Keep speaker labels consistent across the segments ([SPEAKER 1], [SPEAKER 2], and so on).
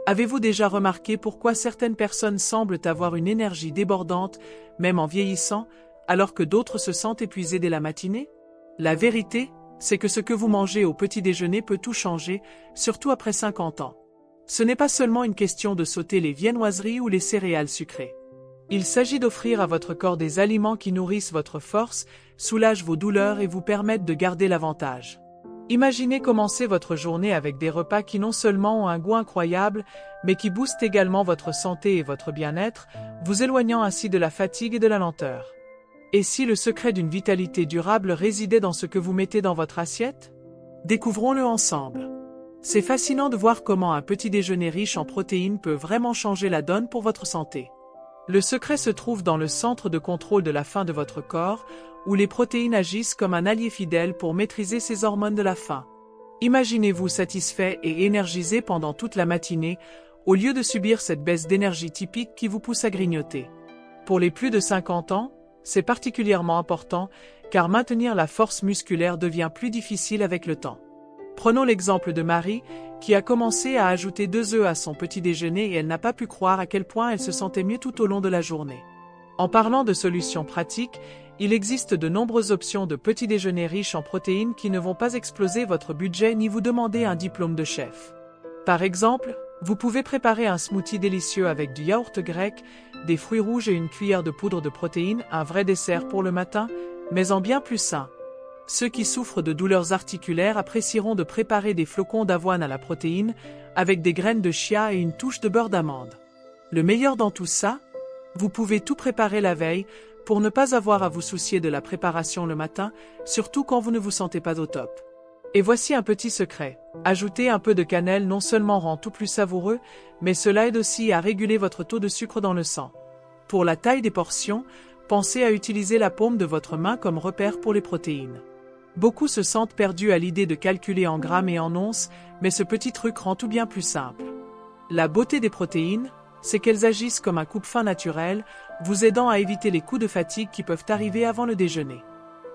[SPEAKER 1] Avez-vous déjà remarqué pourquoi certaines personnes semblent avoir une énergie débordante, même en vieillissant, alors que d'autres se sentent épuisées dès la matinée? La vérité, c'est que ce que vous mangez au petit déjeuner peut tout changer, surtout après 50 ans. Ce n'est pas seulement une question de sauter les viennoiseries ou les céréales sucrées. Il s'agit d'offrir à votre corps des aliments qui nourrissent votre force, soulagent vos douleurs et vous permettent de garder l'avantage. Imaginez commencer votre journée avec des repas qui non seulement ont un goût incroyable, mais qui boostent également votre santé et votre bien-être, vous éloignant ainsi de la fatigue et de la lenteur. Et si le secret d'une vitalité durable résidait dans ce que vous mettez dans votre assiette? Découvrons-le ensemble. C'est fascinant de voir comment un petit déjeuner riche en protéines peut vraiment changer la donne pour votre santé. Le secret se trouve dans le centre de contrôle de la faim de votre corps, où les protéines agissent comme un allié fidèle pour maîtriser ces hormones de la faim. Imaginez-vous satisfait et énergisé pendant toute la matinée, au lieu de subir cette baisse d'énergie typique qui vous pousse à grignoter. Pour les plus de 50 ans, c'est particulièrement important, car maintenir la force musculaire devient plus difficile avec le temps. Prenons l'exemple de Marie, qui a commencé à ajouter 2 œufs à son petit déjeuner et elle n'a pas pu croire à quel point elle se sentait mieux tout au long de la journée. En parlant de solutions pratiques, il existe de nombreuses options de petits déjeuners riches en protéines qui ne vont pas exploser votre budget ni vous demander un diplôme de chef. Par exemple, vous pouvez préparer un smoothie délicieux avec du yaourt grec, des fruits rouges et une cuillère de poudre de protéines, un vrai dessert pour le matin, mais en bien plus sain. Ceux qui souffrent de douleurs articulaires apprécieront de préparer des flocons d'avoine à la protéine, avec des graines de chia et une touche de beurre d'amande. Le meilleur dans tout ça? Vous pouvez tout préparer la veille, pour ne pas avoir à vous soucier de la préparation le matin, surtout quand vous ne vous sentez pas au top. Et voici un petit secret. Ajouter un peu de cannelle non seulement rend tout plus savoureux, mais cela aide aussi à réguler votre taux de sucre dans le sang. Pour la taille des portions, pensez à utiliser la paume de votre main comme repère pour les protéines. Beaucoup se sentent perdus à l'idée de calculer en grammes et en onces, mais ce petit truc rend tout bien plus simple. La beauté des protéines, c'est qu'elles agissent comme un coupe-faim naturel, vous aidant à éviter les coups de fatigue qui peuvent arriver avant le déjeuner.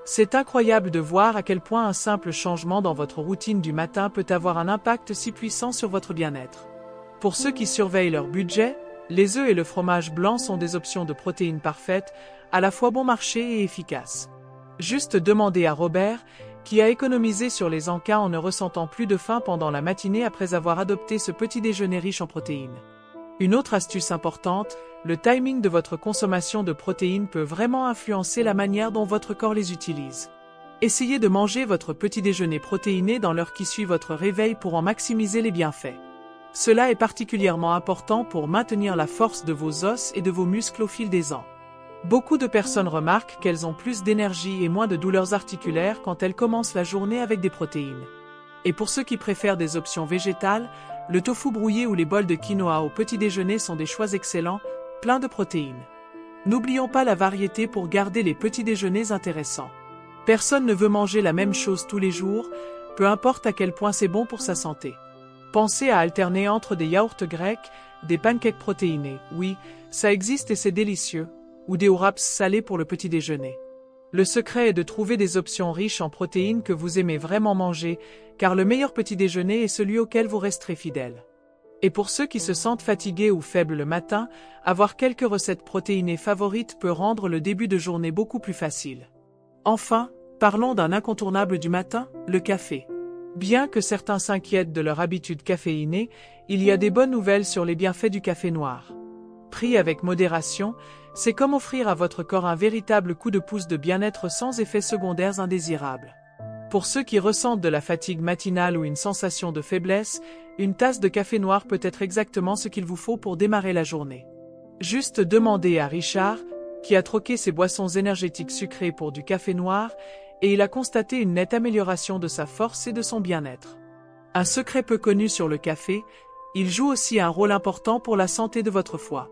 [SPEAKER 1] C'est incroyable de voir à quel point un simple changement dans votre routine du matin peut avoir un impact si puissant sur votre bien-être. Pour ceux qui surveillent leur budget, les œufs et le fromage blanc sont des options de protéines parfaites, à la fois bon marché et efficaces. Juste demandez à Robert, qui a économisé sur les encas en ne ressentant plus de faim pendant la matinée après avoir adopté ce petit déjeuner riche en protéines. Une autre astuce importante, le timing de votre consommation de protéines peut vraiment influencer la manière dont votre corps les utilise. Essayez de manger votre petit déjeuner protéiné dans l'heure qui suit votre réveil pour en maximiser les bienfaits. Cela est particulièrement important pour maintenir la force de vos os et de vos muscles au fil des ans. Beaucoup de personnes remarquent qu'elles ont plus d'énergie et moins de douleurs articulaires quand elles commencent la journée avec des protéines. Et pour ceux qui préfèrent des options végétales, le tofu brouillé ou les bols de quinoa au petit déjeuner sont des choix excellents, pleins de protéines. N'oublions pas la variété pour garder les petits déjeuners intéressants. Personne ne veut manger la même chose tous les jours, peu importe à quel point c'est bon pour sa santé. Pensez à alterner entre des yaourts grecs, des pancakes protéinés, oui, ça existe et c'est délicieux, ou des wraps salés pour le petit déjeuner. Le secret est de trouver des options riches en protéines que vous aimez vraiment manger, car le meilleur petit déjeuner est celui auquel vous resterez fidèle. Et pour ceux qui se sentent fatigués ou faibles le matin, avoir quelques recettes protéinées favorites peut rendre le début de journée beaucoup plus facile. Enfin, parlons d'un incontournable du matin, le café. Bien que certains s'inquiètent de leur habitude caféinée, il y a des bonnes nouvelles sur les bienfaits du café noir. Pris avec modération, c'est comme offrir à votre corps un véritable coup de pouce de bien-être sans effets secondaires indésirables. Pour ceux qui ressentent de la fatigue matinale ou une sensation de faiblesse, une tasse de café noir peut être exactement ce qu'il vous faut pour démarrer la journée. Juste demandez à Richard, qui a troqué ses boissons énergétiques sucrées pour du café noir, et il a constaté une nette amélioration de sa force et de son bien-être. Un secret peu connu sur le café, il joue aussi un rôle important pour la santé de votre foie.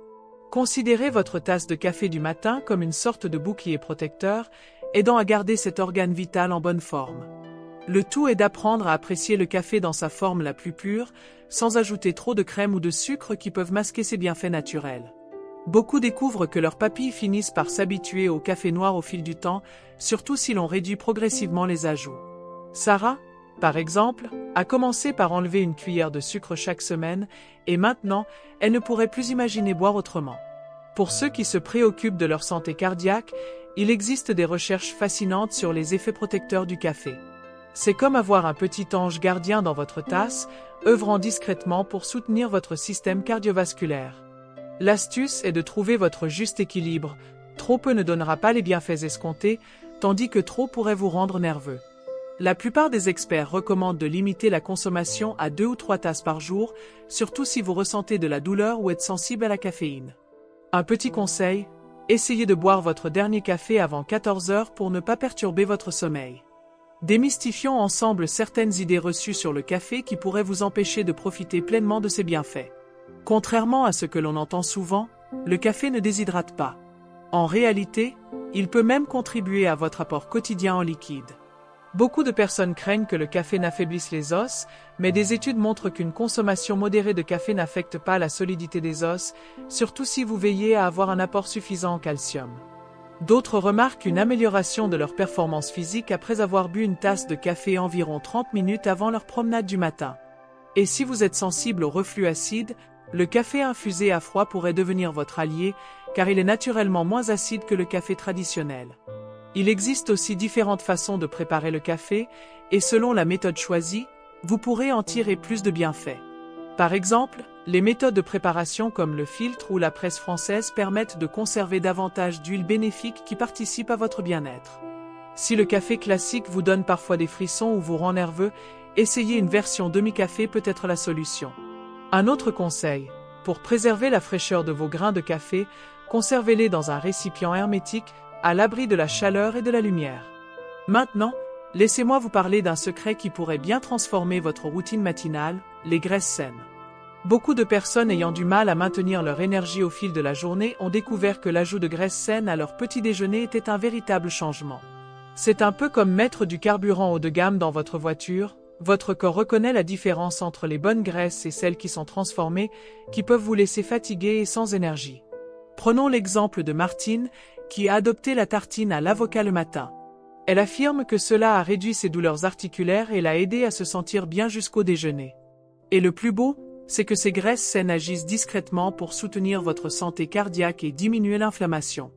[SPEAKER 1] Considérez votre tasse de café du matin comme une sorte de bouclier protecteur, aidant à garder cet organe vital en bonne forme. Le tout est d'apprendre à apprécier le café dans sa forme la plus pure, sans ajouter trop de crème ou de sucre qui peuvent masquer ses bienfaits naturels. Beaucoup découvrent que leurs papilles finissent par s'habituer au café noir au fil du temps, surtout si l'on réduit progressivement les ajouts. Sarah, Par exemple, a commencé par enlever une cuillère de sucre chaque semaine, et maintenant, elle ne pourrait plus imaginer boire autrement. Pour ceux qui se préoccupent de leur santé cardiaque, il existe des recherches fascinantes sur les effets protecteurs du café. C'est comme avoir un petit ange gardien dans votre tasse, œuvrant discrètement pour soutenir votre système cardiovasculaire. L'astuce est de trouver votre juste équilibre. Trop peu ne donnera pas les bienfaits escomptés, tandis que trop pourrait vous rendre nerveux. La plupart des experts recommandent de limiter la consommation à 2 ou 3 tasses par jour, surtout si vous ressentez de la douleur ou êtes sensible à la caféine. Un petit conseil, essayez de boire votre dernier café avant 14 heures pour ne pas perturber votre sommeil. Démystifions ensemble certaines idées reçues sur le café qui pourraient vous empêcher de profiter pleinement de ses bienfaits. Contrairement à ce que l'on entend souvent, le café ne déshydrate pas. En réalité, il peut même contribuer à votre apport quotidien en liquide. Beaucoup de personnes craignent que le café n'affaiblisse les os, mais des études montrent qu'une consommation modérée de café n'affecte pas la solidité des os, surtout si vous veillez à avoir un apport suffisant en calcium. D'autres remarquent une amélioration de leur performance physique après avoir bu une tasse de café environ 30 minutes avant leur promenade du matin. Et si vous êtes sensible au reflux acide, le café infusé à froid pourrait devenir votre allié, car il est naturellement moins acide que le café traditionnel. Il existe aussi différentes façons de préparer le café, et selon la méthode choisie, vous pourrez en tirer plus de bienfaits. Par exemple, les méthodes de préparation comme le filtre ou la presse française permettent de conserver davantage d'huile bénéfique qui participe à votre bien-être. Si le café classique vous donne parfois des frissons ou vous rend nerveux, essayez une version demi-café peut être la solution. Un autre conseil, pour préserver la fraîcheur de vos grains de café, conservez-les dans un récipient hermétique, à l'abri de la chaleur et de la lumière. Maintenant, laissez-moi vous parler d'un secret qui pourrait bien transformer votre routine matinale, les graisses saines. Beaucoup de personnes ayant du mal à maintenir leur énergie au fil de la journée ont découvert que l'ajout de graisses saines à leur petit déjeuner était un véritable changement. C'est un peu comme mettre du carburant haut de gamme dans votre voiture. Votre corps reconnaît la différence entre les bonnes graisses et celles qui sont transformées, qui peuvent vous laisser fatigué et sans énergie. Prenons l'exemple de Martine, qui a adopté la tartine à l'avocat le matin. Elle affirme que cela a réduit ses douleurs articulaires et l'a aidée à se sentir bien jusqu'au déjeuner. Et le plus beau, c'est que ces graisses saines agissent discrètement pour soutenir votre santé cardiaque et diminuer l'inflammation.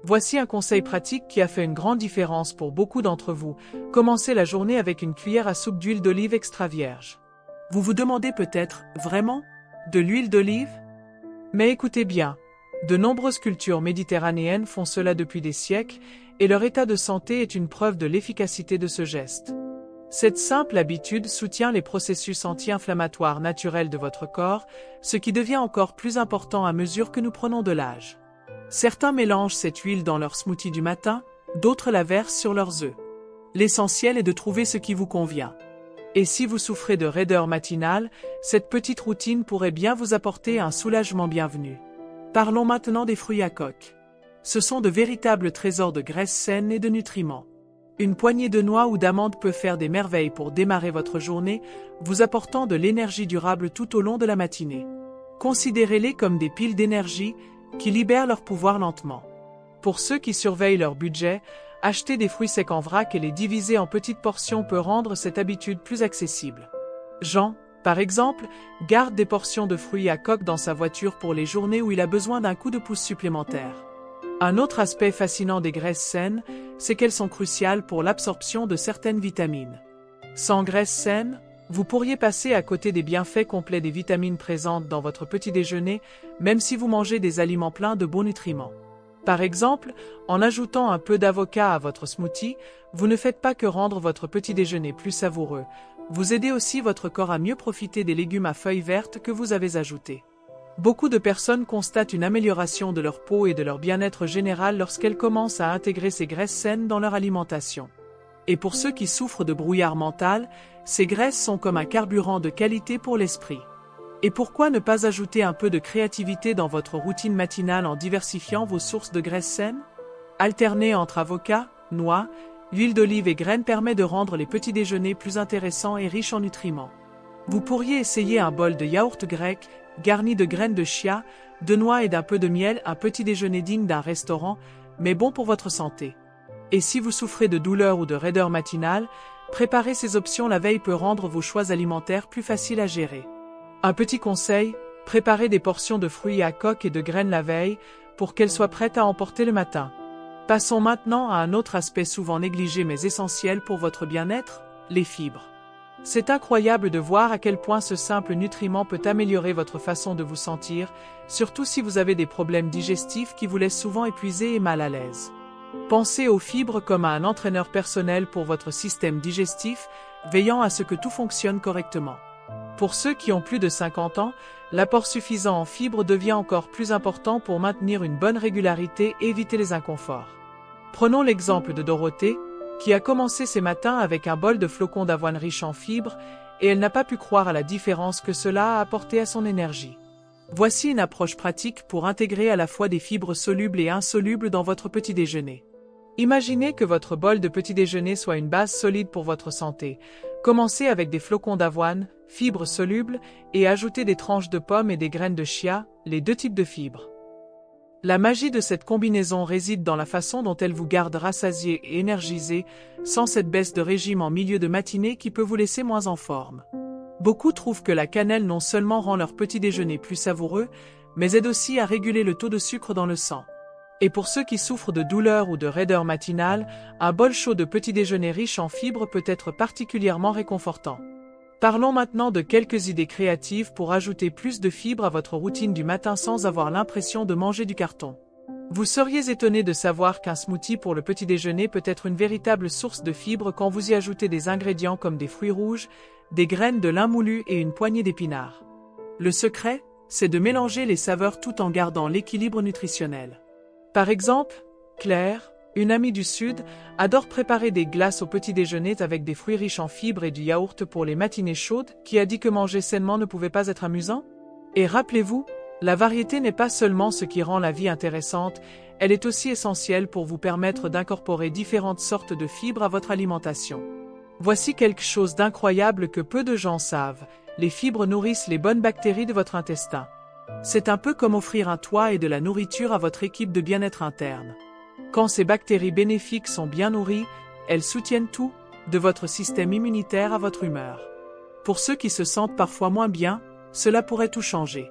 [SPEAKER 1] Voici un conseil pratique qui a fait une grande différence pour beaucoup d'entre vous. Commencez la journée avec une cuillère à soupe d'huile d'olive extra vierge. Vous vous demandez peut-être, vraiment? De l'huile d'olive? Mais écoutez bien, de nombreuses cultures méditerranéennes font cela depuis des siècles, et leur état de santé est une preuve de l'efficacité de ce geste. Cette simple habitude soutient les processus anti-inflammatoires naturels de votre corps, ce qui devient encore plus important à mesure que nous prenons de l'âge. Certains mélangent cette huile dans leur smoothie du matin, d'autres la versent sur leurs œufs. L'essentiel est de trouver ce qui vous convient. Et si vous souffrez de raideur matinale, cette petite routine pourrait bien vous apporter un soulagement bienvenu. Parlons maintenant des fruits à coque. Ce sont de véritables trésors de graisses saines et de nutriments. Une poignée de noix ou d'amandes peut faire des merveilles pour démarrer votre journée, vous apportant de l'énergie durable tout au long de la matinée. Considérez-les comme des piles d'énergie, qui libèrent leur pouvoir lentement. Pour ceux qui surveillent leur budget, acheter des fruits secs en vrac et les diviser en petites portions peut rendre cette habitude plus accessible. Jean, par exemple, garde des portions de fruits à coque dans sa voiture pour les journées où il a besoin d'un coup de pouce supplémentaire. Un autre aspect fascinant des graisses saines, c'est qu'elles sont cruciales pour l'absorption de certaines vitamines. Sans graisses saines, vous pourriez passer à côté des bienfaits complets des vitamines présentes dans votre petit déjeuner, même si vous mangez des aliments pleins de bons nutriments. Par exemple, en ajoutant un peu d'avocat à votre smoothie, vous ne faites pas que rendre votre petit déjeuner plus savoureux, vous aidez aussi votre corps à mieux profiter des légumes à feuilles vertes que vous avez ajoutés. Beaucoup de personnes constatent une amélioration de leur peau et de leur bien-être général lorsqu'elles commencent à intégrer ces graisses saines dans leur alimentation. Et pour ceux qui souffrent de brouillard mental, ces graisses sont comme un carburant de qualité pour l'esprit. Et pourquoi ne pas ajouter un peu de créativité dans votre routine matinale en diversifiant vos sources de graisses saines? Alterner entre avocat, noix, huile d'olive et graines permet de rendre les petits déjeuners plus intéressants et riches en nutriments. Vous pourriez essayer un bol de yaourt grec, garni de graines de chia, de noix et d'un peu de miel, un petit déjeuner digne d'un restaurant, mais bon pour votre santé. Et si vous souffrez de douleurs ou de raideur matinale, Préparer ces options la veille peut rendre vos choix alimentaires plus faciles à gérer. Un petit conseil, préparez des portions de fruits à coque et de graines la veille pour qu'elles soient prêtes à emporter le matin. Passons maintenant à un autre aspect souvent négligé mais essentiel pour votre bien-être, les fibres. C'est incroyable de voir à quel point ce simple nutriment peut améliorer votre façon de vous sentir, surtout si vous avez des problèmes digestifs qui vous laissent souvent épuisé et mal à l'aise. Pensez aux fibres comme à un entraîneur personnel pour votre système digestif, veillant à ce que tout fonctionne correctement. Pour ceux qui ont plus de 50 ans, l'apport suffisant en fibres devient encore plus important pour maintenir une bonne régularité et éviter les inconforts. Prenons l'exemple de Dorothée, qui a commencé ses matins avec un bol de flocons d'avoine riche en fibres, et elle n'a pas pu croire à la différence que cela a apporté à son énergie. Voici une approche pratique pour intégrer à la fois des fibres solubles et insolubles dans votre petit déjeuner. Imaginez que votre bol de petit déjeuner soit une base solide pour votre santé. Commencez avec des flocons d'avoine, fibres solubles, et ajoutez des tranches de pommes et des graines de chia, les deux types de fibres. La magie de cette combinaison réside dans la façon dont elle vous garde rassasié et énergisé, sans cette baisse de régime en milieu de matinée qui peut vous laisser moins en forme. Beaucoup trouvent que la cannelle non seulement rend leur petit déjeuner plus savoureux, mais aide aussi à réguler le taux de sucre dans le sang. Et pour ceux qui souffrent de douleurs ou de raideur matinale, un bol chaud de petit déjeuner riche en fibres peut être particulièrement réconfortant. Parlons maintenant de quelques idées créatives pour ajouter plus de fibres à votre routine du matin sans avoir l'impression de manger du carton. Vous seriez étonné de savoir qu'un smoothie pour le petit déjeuner peut être une véritable source de fibres quand vous y ajoutez des ingrédients comme des fruits rouges, des graines de lin moulu et une poignée d'épinards. Le secret, c'est de mélanger les saveurs tout en gardant l'équilibre nutritionnel. Par exemple, Claire, une amie du Sud, adore préparer des glaces au petit déjeuner avec des fruits riches en fibres et du yaourt pour les matinées chaudes, qui a dit que manger sainement ne pouvait pas être amusant? Et rappelez-vous, la variété n'est pas seulement ce qui rend la vie intéressante, elle est aussi essentielle pour vous permettre d'incorporer différentes sortes de fibres à votre alimentation. Voici quelque chose d'incroyable que peu de gens savent, les fibres nourrissent les bonnes bactéries de votre intestin. C'est un peu comme offrir un toit et de la nourriture à votre équipe de bien-être interne. Quand ces bactéries bénéfiques sont bien nourries, elles soutiennent tout, de votre système immunitaire à votre humeur. Pour ceux qui se sentent parfois moins bien, cela pourrait tout changer.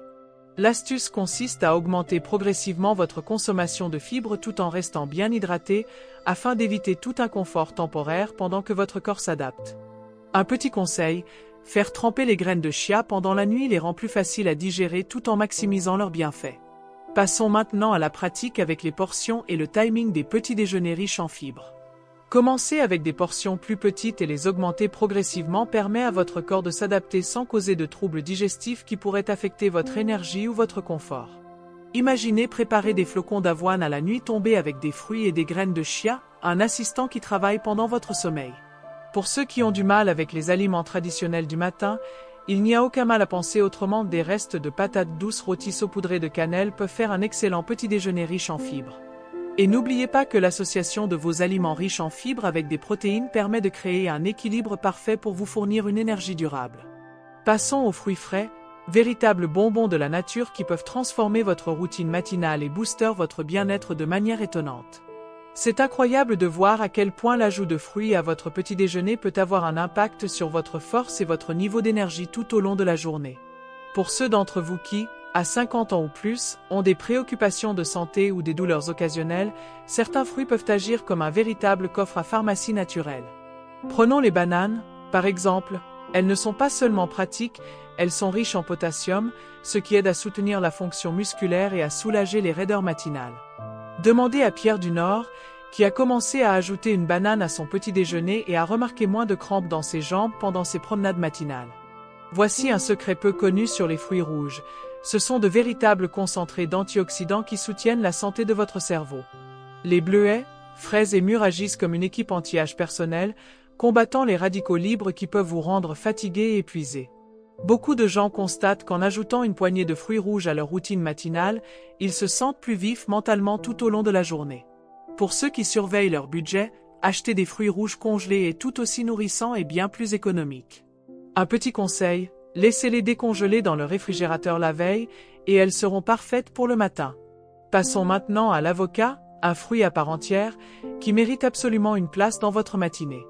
[SPEAKER 1] L'astuce consiste à augmenter progressivement votre consommation de fibres tout en restant bien hydraté, afin d'éviter tout inconfort temporaire pendant que votre corps s'adapte. Un petit conseil, faire tremper les graines de chia pendant la nuit les rend plus faciles à digérer tout en maximisant leurs bienfaits. Passons maintenant à la pratique avec les portions et le timing des petits déjeuners riches en fibres. Commencer avec des portions plus petites et les augmenter progressivement permet à votre corps de s'adapter sans causer de troubles digestifs qui pourraient affecter votre énergie ou votre confort. Imaginez préparer des flocons d'avoine à la nuit tombée avec des fruits et des graines de chia, un assistant qui travaille pendant votre sommeil. Pour ceux qui ont du mal avec les aliments traditionnels du matin, il n'y a aucun mal à penser autrement, des restes de patates douces rôties saupoudrées de cannelle peuvent faire un excellent petit déjeuner riche en fibres. Et n'oubliez pas que l'association de vos aliments riches en fibres avec des protéines permet de créer un équilibre parfait pour vous fournir une énergie durable. Passons aux fruits frais, véritables bonbons de la nature qui peuvent transformer votre routine matinale et booster votre bien-être de manière étonnante. C'est incroyable de voir à quel point l'ajout de fruits à votre petit déjeuner peut avoir un impact sur votre force et votre niveau d'énergie tout au long de la journée. Pour ceux d'entre vous qui, à 50 ans ou plus, ont des préoccupations de santé ou des douleurs occasionnelles, certains fruits peuvent agir comme un véritable coffre à pharmacie naturelle. Prenons les bananes, par exemple, elles ne sont pas seulement pratiques, elles sont riches en potassium, ce qui aide à soutenir la fonction musculaire et à soulager les raideurs matinales. Demandez à Pierre du Nord, qui a commencé à ajouter une banane à son petit déjeuner et a remarqué moins de crampes dans ses jambes pendant ses promenades matinales. Voici un secret peu connu sur les fruits rouges. Ce sont de véritables concentrés d'antioxydants qui soutiennent la santé de votre cerveau. Les bleuets, fraises et mûres agissent comme une équipe anti-âge personnelle, combattant les radicaux libres qui peuvent vous rendre fatigué et épuisé. Beaucoup de gens constatent qu'en ajoutant une poignée de fruits rouges à leur routine matinale, ils se sentent plus vifs mentalement tout au long de la journée. Pour ceux qui surveillent leur budget, acheter des fruits rouges congelés est tout aussi nourrissant et bien plus économique. Un petit conseil, laissez-les décongeler dans le réfrigérateur la veille et elles seront parfaites pour le matin. Passons maintenant à l'avocat, un fruit à part entière, qui mérite absolument une place dans votre matinée.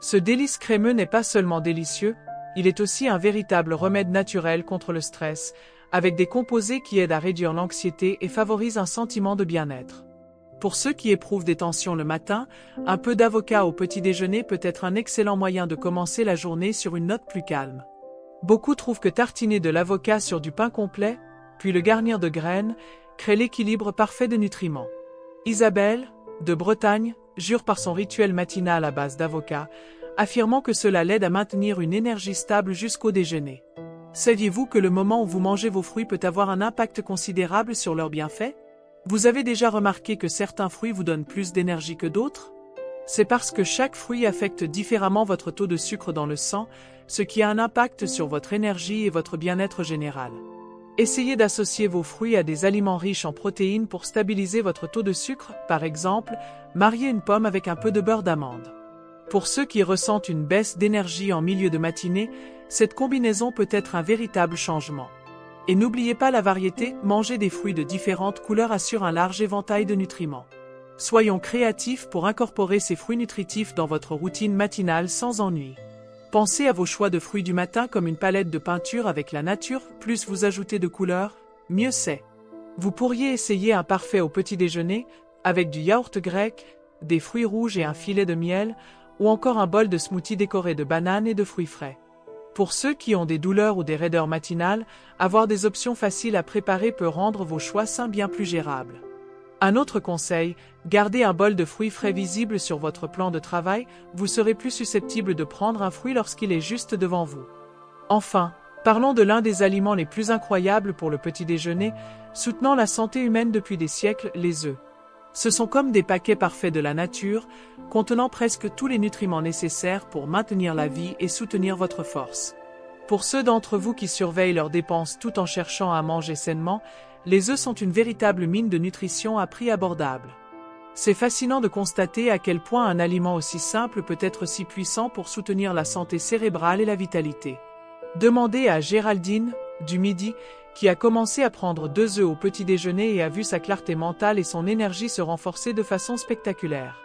[SPEAKER 1] Ce délice crémeux n'est pas seulement délicieux, il est aussi un véritable remède naturel contre le stress, avec des composés qui aident à réduire l'anxiété et favorisent un sentiment de bien-être. Pour ceux qui éprouvent des tensions le matin, un peu d'avocat au petit déjeuner peut être un excellent moyen de commencer la journée sur une note plus calme. Beaucoup trouvent que tartiner de l'avocat sur du pain complet, puis le garnir de graines, crée l'équilibre parfait de nutriments. Isabelle, de Bretagne, jure par son rituel matinal à base d'avocat, affirmant que cela l'aide à maintenir une énergie stable jusqu'au déjeuner. Saviez-vous que le moment où vous mangez vos fruits peut avoir un impact considérable sur leurs bienfaits? Vous avez déjà remarqué que certains fruits vous donnent plus d'énergie que d'autres? C'est parce que chaque fruit affecte différemment votre taux de sucre dans le sang, ce qui a un impact sur votre énergie et votre bien-être général. Essayez d'associer vos fruits à des aliments riches en protéines pour stabiliser votre taux de sucre, par exemple, marier une pomme avec un peu de beurre d'amande. Pour ceux qui ressentent une baisse d'énergie en milieu de matinée, cette combinaison peut être un véritable changement. Et n'oubliez pas la variété, manger des fruits de différentes couleurs assure un large éventail de nutriments. Soyons créatifs pour incorporer ces fruits nutritifs dans votre routine matinale sans ennui. Pensez à vos choix de fruits du matin comme une palette de peinture avec la nature, plus vous ajoutez de couleurs, mieux c'est. Vous pourriez essayer un parfait au petit déjeuner, avec du yaourt grec, des fruits rouges et un filet de miel, ou encore un bol de smoothie décoré de bananes et de fruits frais. Pour ceux qui ont des douleurs ou des raideurs matinales, avoir des options faciles à préparer peut rendre vos choix sains bien plus gérables. Un autre conseil, gardez un bol de fruits frais visible sur votre plan de travail, vous serez plus susceptible de prendre un fruit lorsqu'il est juste devant vous. Enfin, parlons de l'un des aliments les plus incroyables pour le petit déjeuner, soutenant la santé humaine depuis des siècles, les œufs. Ce sont comme des paquets parfaits de la nature, contenant presque tous les nutriments nécessaires pour maintenir la vie et soutenir votre force. Pour ceux d'entre vous qui surveillent leurs dépenses tout en cherchant à manger sainement, les œufs sont une véritable mine de nutrition à prix abordable. C'est fascinant de constater à quel point un aliment aussi simple peut être si puissant pour soutenir la santé cérébrale et la vitalité. Demandez à Géraldine, du Midi, qui a commencé à prendre 2 œufs au petit déjeuner et a vu sa clarté mentale et son énergie se renforcer de façon spectaculaire.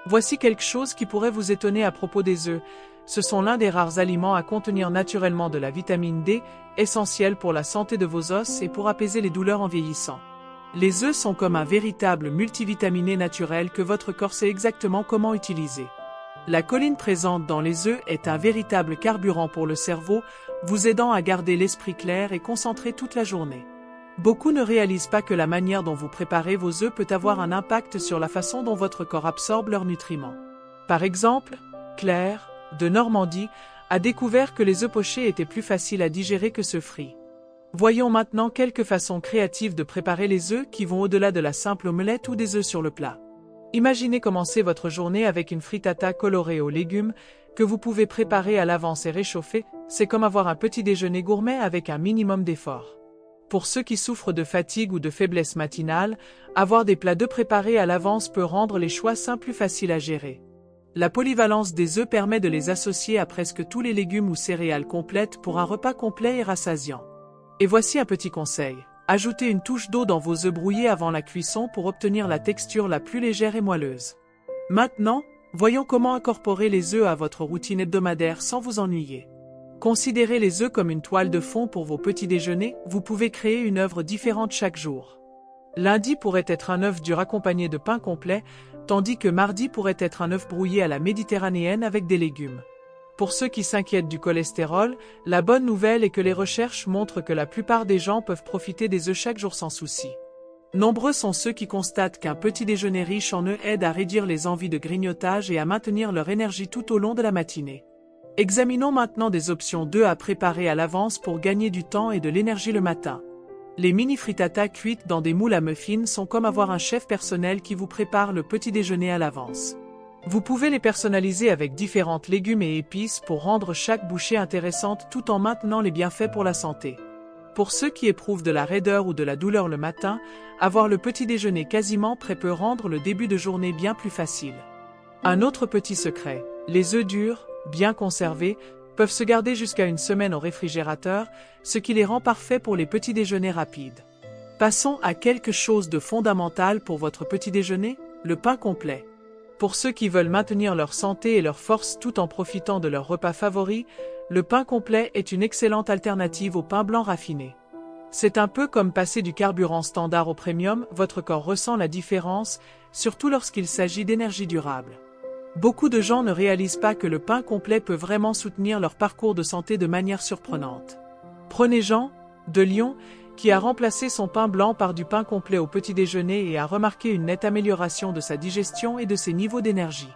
[SPEAKER 1] Voici quelque chose qui pourrait vous étonner à propos des œufs. Ce sont l'un des rares aliments à contenir naturellement de la vitamine D, essentielle pour la santé de vos os et pour apaiser les douleurs en vieillissant. Les œufs sont comme un véritable multivitaminé naturel que votre corps sait exactement comment utiliser. La choline présente dans les œufs est un véritable carburant pour le cerveau, vous aidant à garder l'esprit clair et concentré toute la journée. Beaucoup ne réalisent pas que la manière dont vous préparez vos œufs peut avoir un impact sur la façon dont votre corps absorbe leurs nutriments. Par exemple, Claire, de Normandie, a découvert que les œufs pochés étaient plus faciles à digérer que ceux frits. Voyons maintenant quelques façons créatives de préparer les œufs qui vont au-delà de la simple omelette ou des œufs sur le plat. Imaginez commencer votre journée avec une frittata colorée aux légumes que vous pouvez préparer à l'avance et réchauffer, c'est comme avoir un petit déjeuner gourmet avec un minimum d'effort. Pour ceux qui souffrent de fatigue ou de faiblesse matinale, avoir des plats d'œufs préparés à l'avance peut rendre les choix sains plus faciles à gérer. La polyvalence des œufs permet de les associer à presque tous les légumes ou céréales complètes pour un repas complet et rassasiant. Et voici un petit conseil. Ajoutez une touche d'eau dans vos œufs brouillés avant la cuisson pour obtenir la texture la plus légère et moelleuse. Maintenant, voyons comment incorporer les œufs à votre routine hebdomadaire sans vous ennuyer. Considérez les œufs comme une toile de fond pour vos petits déjeuners, vous pouvez créer une œuvre différente chaque jour. Lundi pourrait être un œuf dur accompagné de pain complet, tandis que mardi pourrait être un œuf brouillé à la méditerranéenne avec des légumes. Pour ceux qui s'inquiètent du cholestérol, la bonne nouvelle est que les recherches montrent que la plupart des gens peuvent profiter des œufs chaque jour sans souci. Nombreux sont ceux qui constatent qu'un petit déjeuner riche en œufs aide à réduire les envies de grignotage et à maintenir leur énergie tout au long de la matinée. Examinons maintenant des options d'œufs à préparer à l'avance pour gagner du temps et de l'énergie le matin. Les mini frittatas cuites dans des moules à muffins sont comme avoir un chef personnel qui vous prépare le petit déjeuner à l'avance. Vous pouvez les personnaliser avec différentes légumes et épices pour rendre chaque bouchée intéressante tout en maintenant les bienfaits pour la santé. Pour ceux qui éprouvent de la raideur ou de la douleur le matin, avoir le petit déjeuner quasiment prêt peut rendre le début de journée bien plus facile. Un autre petit secret, les œufs durs, bien conservés, peuvent se garder jusqu'à une semaine au réfrigérateur, ce qui les rend parfaits pour les petits déjeuners rapides. Passons à quelque chose de fondamental pour votre petit déjeuner, le pain complet. Pour ceux qui veulent maintenir leur santé et leur force tout en profitant de leur repas favori, le pain complet est une excellente alternative au pain blanc raffiné. C'est un peu comme passer du carburant standard au premium, votre corps ressent la différence, surtout lorsqu'il s'agit d'énergie durable. Beaucoup de gens ne réalisent pas que le pain complet peut vraiment soutenir leur parcours de santé de manière surprenante. Prenez Jean, de Lyon, qui a remplacé son pain blanc par du pain complet au petit déjeuner et a remarqué une nette amélioration de sa digestion et de ses niveaux d'énergie.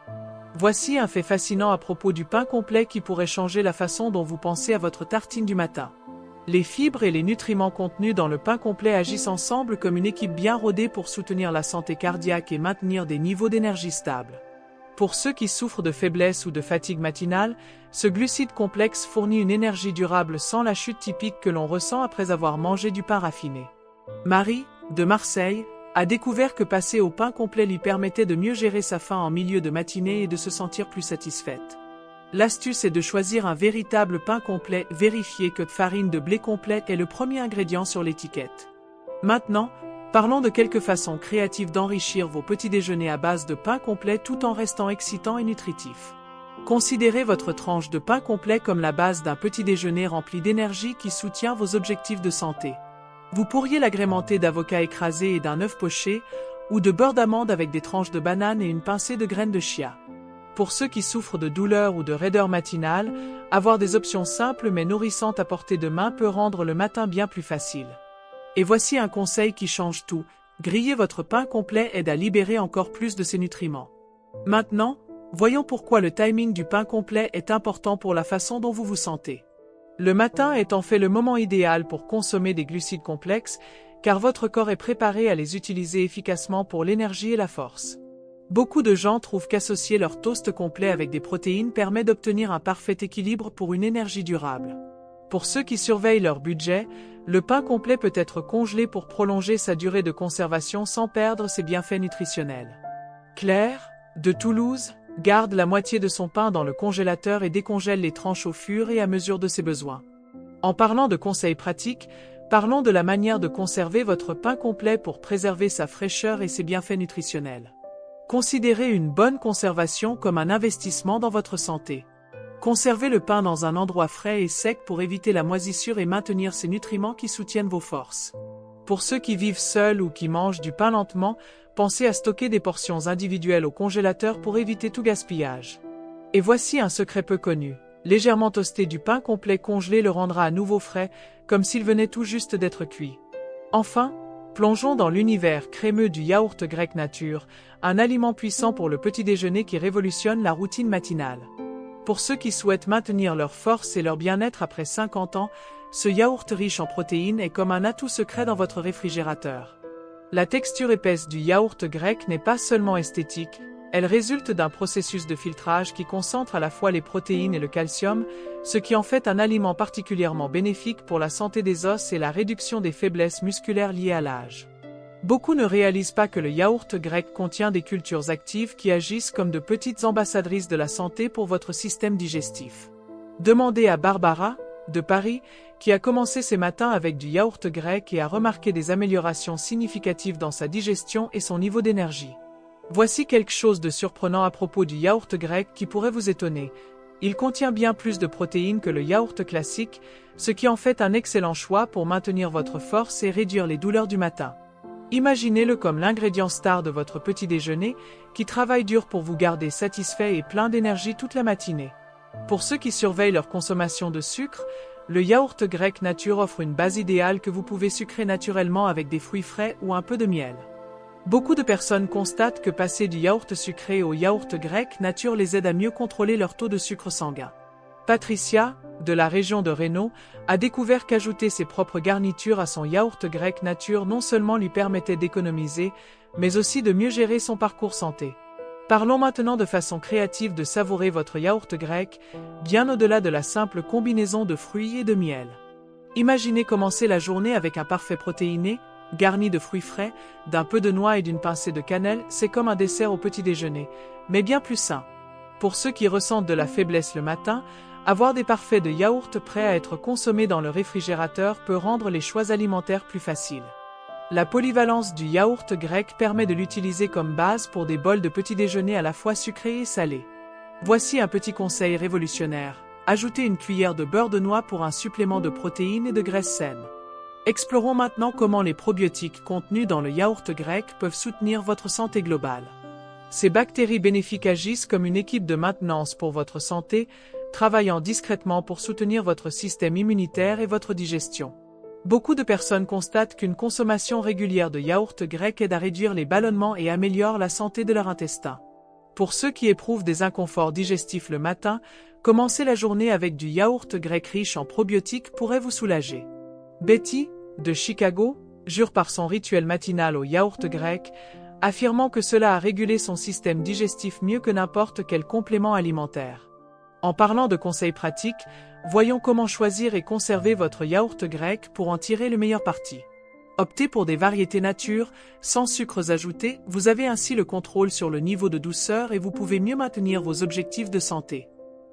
[SPEAKER 1] Voici un fait fascinant à propos du pain complet qui pourrait changer la façon dont vous pensez à votre tartine du matin. Les fibres et les nutriments contenus dans le pain complet agissent ensemble comme une équipe bien rodée pour soutenir la santé cardiaque et maintenir des niveaux d'énergie stables. Pour ceux qui souffrent de faiblesse ou de fatigue matinale, ce glucide complexe fournit une énergie durable sans la chute typique que l'on ressent après avoir mangé du pain raffiné. Marie, de Marseille, a découvert que passer au pain complet lui permettait de mieux gérer sa faim en milieu de matinée et de se sentir plus satisfaite. L'astuce est de choisir un véritable pain complet, vérifiez que de farine de blé complet est le premier ingrédient sur l'étiquette. Maintenant, parlons de quelques façons créatives d'enrichir vos petits déjeuners à base de pain complet tout en restant excitant et nutritif. Considérez votre tranche de pain complet comme la base d'un petit déjeuner rempli d'énergie qui soutient vos objectifs de santé. Vous pourriez l'agrémenter d'avocat écrasé et d'un œuf poché, ou de beurre d'amande avec des tranches de banane et une pincée de graines de chia. Pour ceux qui souffrent de douleurs ou de raideur matinale, avoir des options simples mais nourrissantes à portée de main peut rendre le matin bien plus facile. Et voici un conseil qui change tout, griller votre pain complet aide à libérer encore plus de ses nutriments. Maintenant, voyons pourquoi le timing du pain complet est important pour la façon dont vous vous sentez. Le matin est en fait le moment idéal pour consommer des glucides complexes, car votre corps est préparé à les utiliser efficacement pour l'énergie et la force. Beaucoup de gens trouvent qu'associer leur toast complet avec des protéines permet d'obtenir un parfait équilibre pour une énergie durable. Pour ceux qui surveillent leur budget, le pain complet peut être congelé pour prolonger sa durée de conservation sans perdre ses bienfaits nutritionnels. Claire, de Toulouse, garde la moitié de son pain dans le congélateur et décongèle les tranches au fur et à mesure de ses besoins. En parlant de conseils pratiques, parlons de la manière de conserver votre pain complet pour préserver sa fraîcheur et ses bienfaits nutritionnels. Considérez une bonne conservation comme un investissement dans votre santé. Conservez le pain dans un endroit frais et sec pour éviter la moisissure et maintenir ces nutriments qui soutiennent vos forces. Pour ceux qui vivent seuls ou qui mangent du pain lentement, pensez à stocker des portions individuelles au congélateur pour éviter tout gaspillage. Et voici un secret peu connu. Légèrement toaster du pain complet congelé le rendra à nouveau frais, comme s'il venait tout juste d'être cuit. Enfin, plongeons dans l'univers crémeux du yaourt grec nature, un aliment puissant pour le petit déjeuner qui révolutionne la routine matinale. Pour ceux qui souhaitent maintenir leur force et leur bien-être après 50 ans, ce yaourt riche en protéines est comme un atout secret dans votre réfrigérateur. La texture épaisse du yaourt grec n'est pas seulement esthétique, elle résulte d'un processus de filtrage qui concentre à la fois les protéines et le calcium, ce qui en fait un aliment particulièrement bénéfique pour la santé des os et la réduction des faiblesses musculaires liées à l'âge. Beaucoup ne réalisent pas que le yaourt grec contient des cultures actives qui agissent comme de petites ambassadrices de la santé pour votre système digestif. Demandez à Barbara, de Paris, qui a commencé ses matins avec du yaourt grec et a remarqué des améliorations significatives dans sa digestion et son niveau d'énergie. Voici quelque chose de surprenant à propos du yaourt grec qui pourrait vous étonner. Il contient bien plus de protéines que le yaourt classique, ce qui en fait un excellent choix pour maintenir votre force et réduire les douleurs du matin. Imaginez-le comme l'ingrédient star de votre petit déjeuner, qui travaille dur pour vous garder satisfait et plein d'énergie toute la matinée. Pour ceux qui surveillent leur consommation de sucre, le yaourt grec nature offre une base idéale que vous pouvez sucrer naturellement avec des fruits frais ou un peu de miel. Beaucoup de personnes constatent que passer du yaourt sucré au yaourt grec nature les aide à mieux contrôler leur taux de sucre sanguin. Patricia, de la région de Reno, a découvert qu'ajouter ses propres garnitures à son yaourt grec nature non seulement lui permettait d'économiser, mais aussi de mieux gérer son parcours santé. Parlons maintenant de façon créative de savourer votre yaourt grec, bien au-delà de la simple combinaison de fruits et de miel. Imaginez commencer la journée avec un parfait protéiné, garni de fruits frais, d'un peu de noix et d'une pincée de cannelle, c'est comme un dessert au petit déjeuner, mais bien plus sain. Pour ceux qui ressentent de la faiblesse le matin, avoir des parfaits de yaourt prêts à être consommés dans le réfrigérateur peut rendre les choix alimentaires plus faciles. La polyvalence du yaourt grec permet de l'utiliser comme base pour des bols de petit déjeuner à la fois sucrés et salés. Voici un petit conseil révolutionnaire. Ajoutez une cuillère de beurre de noix pour un supplément de protéines et de graisses saines. Explorons maintenant comment les probiotiques contenus dans le yaourt grec peuvent soutenir votre santé globale. Ces bactéries bénéfiques agissent comme une équipe de maintenance pour votre santé, travaillant discrètement pour soutenir votre système immunitaire et votre digestion. Beaucoup de personnes constatent qu'une consommation régulière de yaourt grec aide à réduire les ballonnements et améliore la santé de leur intestin. Pour ceux qui éprouvent des inconforts digestifs le matin, commencer la journée avec du yaourt grec riche en probiotiques pourrait vous soulager. Betty, de Chicago, jure par son rituel matinal au yaourt grec, affirmant que cela a régulé son système digestif mieux que n'importe quel complément alimentaire. En parlant de conseils pratiques, voyons comment choisir et conserver votre yaourt grec pour en tirer le meilleur parti. Optez pour des variétés nature, sans sucres ajoutés, vous avez ainsi le contrôle sur le niveau de douceur et vous pouvez mieux maintenir vos objectifs de santé.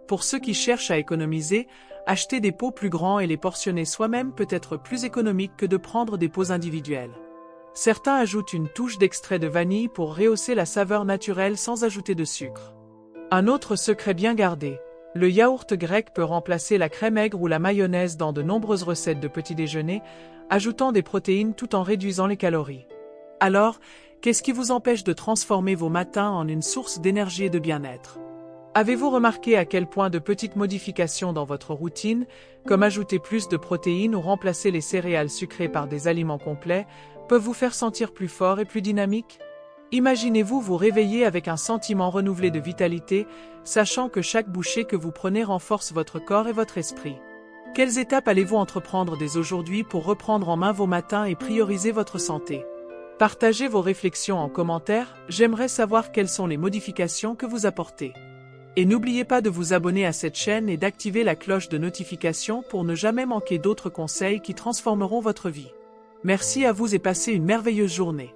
[SPEAKER 1] Pour ceux qui cherchent à économiser, acheter des pots plus grands et les portionner soi-même peut être plus économique que de prendre des pots individuels. Certains ajoutent une touche d'extrait de vanille pour rehausser la saveur naturelle sans ajouter de sucre. Un autre secret bien gardé. Le yaourt grec peut remplacer la crème aigre ou la mayonnaise dans de nombreuses recettes de petit déjeuner, ajoutant des protéines tout en réduisant les calories. Alors, qu'est-ce qui vous empêche de transformer vos matins en une source d'énergie et de bien-être? Avez-vous remarqué à quel point de petites modifications dans votre routine, comme ajouter plus de protéines ou remplacer les céréales sucrées par des aliments complets, peuvent vous faire sentir plus fort et plus dynamique? Imaginez-vous vous réveiller avec un sentiment renouvelé de vitalité, sachant que chaque bouchée que vous prenez renforce votre corps et votre esprit. Quelles étapes allez-vous entreprendre dès aujourd'hui pour reprendre en main vos matins et prioriser votre santé? Partagez vos réflexions en commentaire, j'aimerais savoir quelles sont les modifications que vous apportez. Et n'oubliez pas de vous abonner à cette chaîne et d'activer la cloche de notification pour ne jamais manquer d'autres conseils qui transformeront votre vie. Merci à vous et passez une merveilleuse journée.